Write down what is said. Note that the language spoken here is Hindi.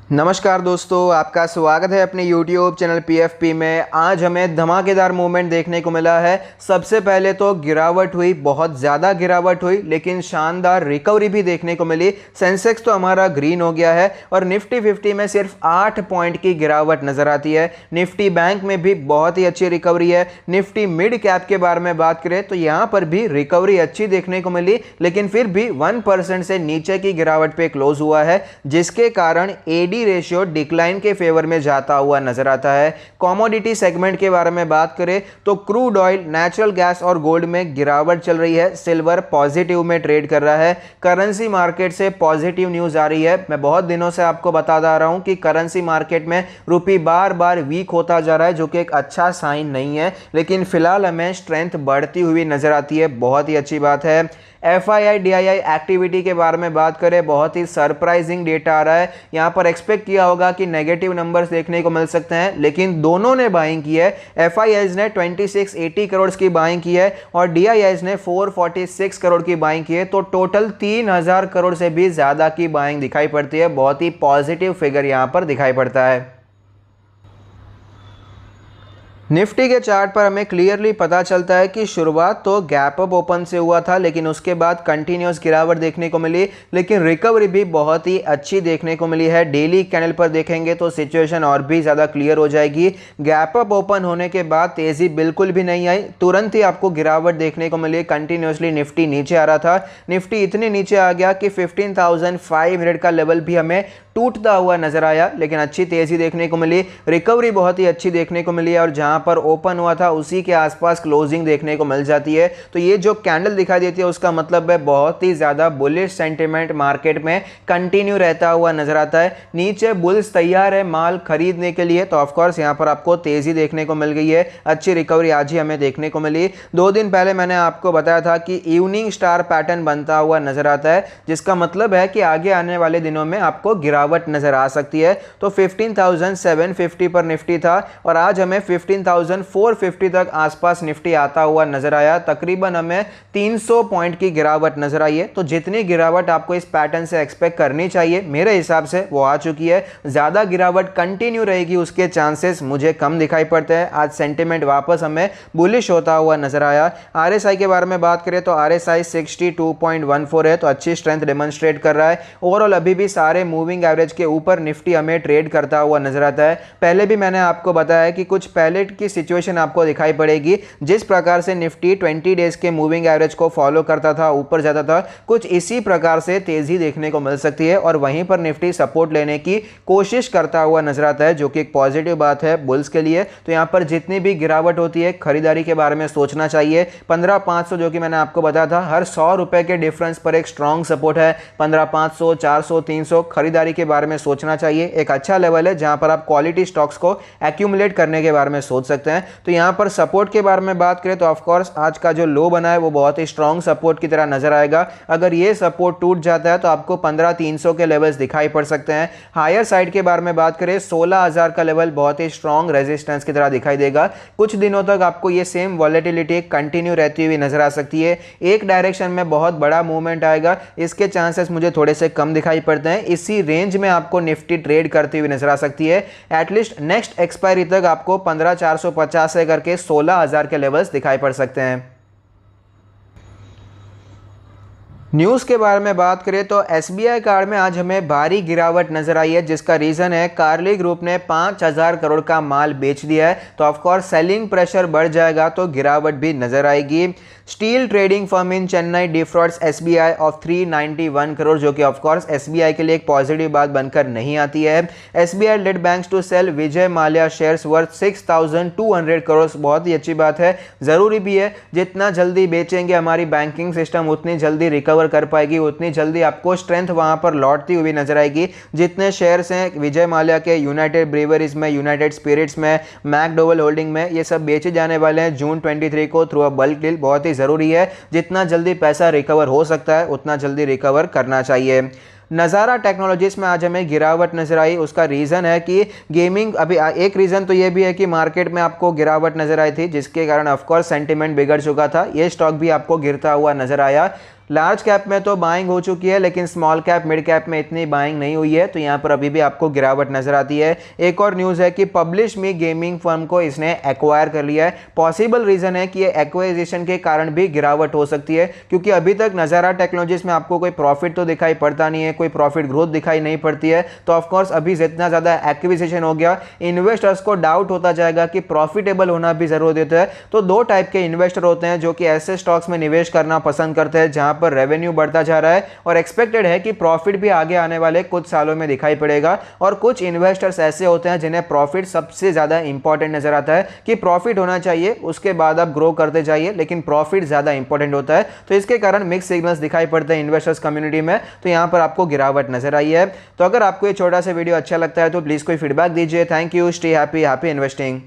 नमस्कार दोस्तों, आपका स्वागत है अपने YouTube चैनल PFP में। आज हमें धमाकेदार मूवमेंट देखने को मिला है। सबसे पहले तो गिरावट हुई, बहुत ज़्यादा गिरावट हुई, लेकिन शानदार रिकवरी भी देखने को मिली। सेंसेक्स तो हमारा ग्रीन हो गया है और निफ्टी 50 में सिर्फ 8 पॉइंट की गिरावट नजर आती है। निफ्टी बैंक में भी बहुत ही अच्छी रिकवरी है। निफ्टी मिड कैप के बारे में बात करें तो यहाँ पर भी रिकवरी अच्छी देखने को मिली, लेकिन फिर भी 1% से नीचे की गिरावट पे क्लोज हुआ है, जिसके कारण एडी रेशियो डिक्लाइन के फेवर में जाता हुआ नजर आता है। कमोडिटी सेगमेंट के बारे में बात करें तो क्रूड ऑयल, नेचुरल गैस और गोल्ड में गिरावट चल रही है। सिल्वर पॉजिटिव में ट्रेड कर रहा है। करेंसी मार्केट से पॉजिटिव न्यूज आ रही है। मैं बहुत दिनों से आपको बताता रहा हूं कि करेंसी मार्केट में रुपी बार बार वीक होता जा रहा है, जो कि एक अच्छा साइन नहीं है, लेकिन फिलहाल हमें स्ट्रेंथ बढ़ती हुई नजर आती है। बहुत ही अच्छी बात है। FII DII एक्टिविटी के बारे में बात करें, बहुत ही सरप्राइजिंग डेटा आ रहा है। यहाँ पर एक्सपेक्ट किया होगा कि नेगेटिव नंबर्स देखने को मिल सकते हैं, लेकिन दोनों ने बाइंग की है। FIIs ने 2680 करोड़ की बाइंग की है और DIIs ने 446 करोड़ की बाइंग की है। तो टोटल 3000 करोड़ से भी ज़्यादा की बाइंग दिखाई पड़ती है। बहुत ही पॉजिटिव फिगर यहाँ पर दिखाई पड़ता है। निफ्टी के चार्ट पर हमें क्लियरली पता चलता है कि शुरुआत तो गैप अप ओपन से हुआ था, लेकिन उसके बाद कंटिन्यूअस गिरावट देखने को मिली, लेकिन रिकवरी भी बहुत ही अच्छी देखने को मिली है। डेली कैंडल पर देखेंगे तो सिचुएशन और भी ज़्यादा क्लियर हो जाएगी। गैप अप ओपन होने के बाद तेज़ी बिल्कुल भी नहीं आई, तुरंत ही आपको गिरावट देखने को मिली। कंटिन्यूअसली निफ्टी नीचे आ रहा था। निफ्टी इतने नीचे आ गया कि 15,500 का लेवल भी हमें टूटता हुआ नजर आया, लेकिन अच्छी तेज़ी देखने को मिली। रिकवरी बहुत ही अच्छी देखने को मिली है और जहां पर ओपन हुआ था उसी के आसपास क्लोजिंग देखने को मिल जाती है। तो ये जो कैंडल दिखाई देती है उसका मतलब है बहुत ही ज़्यादा बुलिश सेंटिमेंट मार्केट में कंटिन्यू रहता हुआ नजर आता है। नीचे बुल्स तैयार है माल खरीदने के लिए, तो ऑफकोर्स यहाँ पर आपको तेज़ी देखने को मिल गई है। अच्छी रिकवरी आज ही हमें देखने को मिली। 2 दिन पहले मैंने आपको बताया था कि इवनिंग स्टार पैटर्न बनता हुआ नजर आता है, जिसका मतलब है कि आगे आने वाले दिनों में आपको गिरावट नजर आ सकती है। तो 15,750 पर निफ्टी था और आज हमें 15,450 तक आसपास निफ्टी आता हुआ नजर आया। तकरीबन हमें 300 पॉइंट की गिरावट नजर आई है। तो जितनी गिरावट आपको इस पैटर्न से एक्सपेक्ट करनी चाहिए, मेरे हिसाब से वो आ चुकी है। ज्यादा गिरावट कंटिन्यू रहेगी उसके चांसेस मुझे कम दिखाई पड़ते हैं। आज सेंटिमेंट वापस हमें बुलिश होता हुआ नजर आया। RSI के बारे में बात करें तो RSI 62.14 है, तो अच्छी स्ट्रेंथ डेमोन्स्ट्रेट कर रहा है। ओवरऑल अभी भी सारे मूविंग एवरेज के ऊपर निफ्टी हमें ट्रेड करता हुआ नजर आता है। पहले भी मैंने आपको बताया कि कुछ पहले की सिचुएशन आपको दिखाई पड़ेगी। जिस प्रकार से निफ्टी 20 डेज के मूविंग एवरेज को फॉलो करता था, ऊपर जाता था, कुछ इसी प्रकार से तेजी देखने को मिल सकती है और वहीं पर निफ्टी सपोर्ट लेने की कोशिश करता हुआ नजर आता है, जो कि एक पॉजिटिव बात है बुल्स के लिए। तो यहां पर जितनी भी गिरावट होती है, खरीदारी के बारे में सोचना चाहिए। 15,500 जो कि मैंने आपको बताया था, हर 100 रुपए के डिफरेंस पर एक स्ट्रॉन्ग सपोर्ट है। 15,500, 400, 300 खरीदारी के बारे में सोचना चाहिए। एक अच्छा लेवल है जहां पर आप क्वालिटी स्टॉक्स को एक्यूमुलेट करने के बारे में सोच सकते हैं। तो यहां पर सपोर्ट के बारे में बात करें तो ऑफ कोर्स आज का जो लो बना है वो बहुत ही स्ट्रॉन्ग सपोर्ट की तरह नजर आएगा। अगर ये सपोर्ट टूट जाता है तो आपको 15,300 के लेवल्स दिखाई पड़ सकते हैं। हायर साइड के बारे में बात करें, 16,000 का लेवल बहुत ही स्ट्रॉन्ग रेजिस्टेंस की तरह दिखाई देगा। कुछ दिनों तक आपको ये सेम वॉलेटिलिटी कंटिन्यू रहती हुई नजर आ सकती है। एक डायरेक्शन में बहुत बड़ा मूवमेंट आएगा, इसके चांसेस मुझे थोड़े से कम दिखाई पड़ते हैं। इसी रेंज में आपको निफ्टी ट्रेड करती हुई नजर आ सकती है। एटलीस्ट नेक्स्ट एक्सपायरी तक आपको 15,450 से करके 16,000 के लेवल्स दिखाई पड़ सकते हैं। न्यूज़ के बारे में बात करें तो SBI कार्ड में आज हमें भारी गिरावट नजर आई है, जिसका रीज़न है कार्ली ग्रुप ने 5,000 करोड़ का माल बेच दिया है। तो ऑफकोर्स सेलिंग प्रेशर बढ़ जाएगा तो गिरावट भी नजर आएगी। Steel trading firm in Chennai defrauds SBI of 391 crore, जो कि ऑफकोर्स SBI के लिए एक पॉजिटिव बात बनकर नहीं आती है। SBI led banks to sell Vijay Mallya shares worth 6,200 crore, बहुत ही अच्छी बात है, ज़रूरी भी है। जितना जल्दी बेचेंगे हमारी बैंकिंग सिस्टम उतनी जल्दी रिकवर कर पाएगी, उतनी जल्दी आपको स्ट्रेंथ वहां पर लौटती हुई नजर आएगी। जितने शेयर्स हैं विजय माल्या के यूनाइटेड ब्रीवरीज में, यूनाइटेड स्पिरिट्स में, मैकडोवेल होल्डिंग में, ये सब बेचे जाने वाले हैं जून 23 को थ्रू अ बल्क डील। बहुत ही ज़रूरी है, जितना जल्दी पैसा रिकवर हो सकता है उतना जल्दी रिकवर करना चाहिए। नज़ारा टेक्नोलॉजीज में आज हमें गिरावट नजर आई। उसका रीज़न है कि गेमिंग, अभी एक रीज़न तो ये भी है कि मार्केट में आपको गिरावट नजर आई थी, जिसके कारण ऑफकोर्स सेंटिमेंट बिगड़ चुका था। ये स्टॉक भी आपको गिरता हुआ नजर आया। लार्ज कैप में तो बाइंग हो चुकी है, लेकिन स्मॉल कैप मिड कैप में इतनी बाइंग नहीं हुई है, तो यहाँ पर अभी भी आपको गिरावट नजर आती है। एक और न्यूज़ है कि पब्लिश मी गेमिंग फर्म को इसने एक्वायर कर लिया है। पॉसिबल रीजन है कि ये एक्वाइजेशन के कारण भी गिरावट हो सकती है, क्योंकि अभी तक नज़ारा टेक्नोलॉजीज में आपको कोई प्रॉफिट तो दिखाई पड़ता नहीं है, कोई प्रॉफिट ग्रोथ दिखाई नहीं पड़ती है। तो ऑफकोर्स अभी जितना ज़्यादा एक्विजिशन हो गया, इन्वेस्टर्स को डाउट होता जाएगा कि प्रॉफिटेबल होना भी जरूरी होता है। तो दो टाइप के इन्वेस्टर होते हैं जो कि ऐसे स्टॉक्स में निवेश करना पसंद करते हैं जहां पर रेवेन्यू बढ़ता जा रहा है और एक्सपेक्टेड है कि प्रॉफिट भी आगे आने वाले कुछ सालों में दिखाई पड़ेगा। और कुछ इन्वेस्टर्स ऐसे होते हैं जिन्हें प्रॉफिट सबसे ज़्यादा इंपॉर्टेंट नजर आता है कि प्रॉफिट होना चाहिए, उसके बाद आप ग्रो करते जाइए, लेकिन प्रॉफिट ज़्यादा इंपॉर्टेंट होता है। तो इसके कारण मिक्स सिग्नल्स दिखाई पड़ते हैं इन्वेस्टर्स कम्युनिटी में। तो यहाँ पर आपको गिरावट नजर आई है। तो अगर आपको ये छोटा सा वीडियो अच्छा लगता है तो प्लीज़ कोई फीडबैक दीजिए। Thank you, stay happy, happy investing.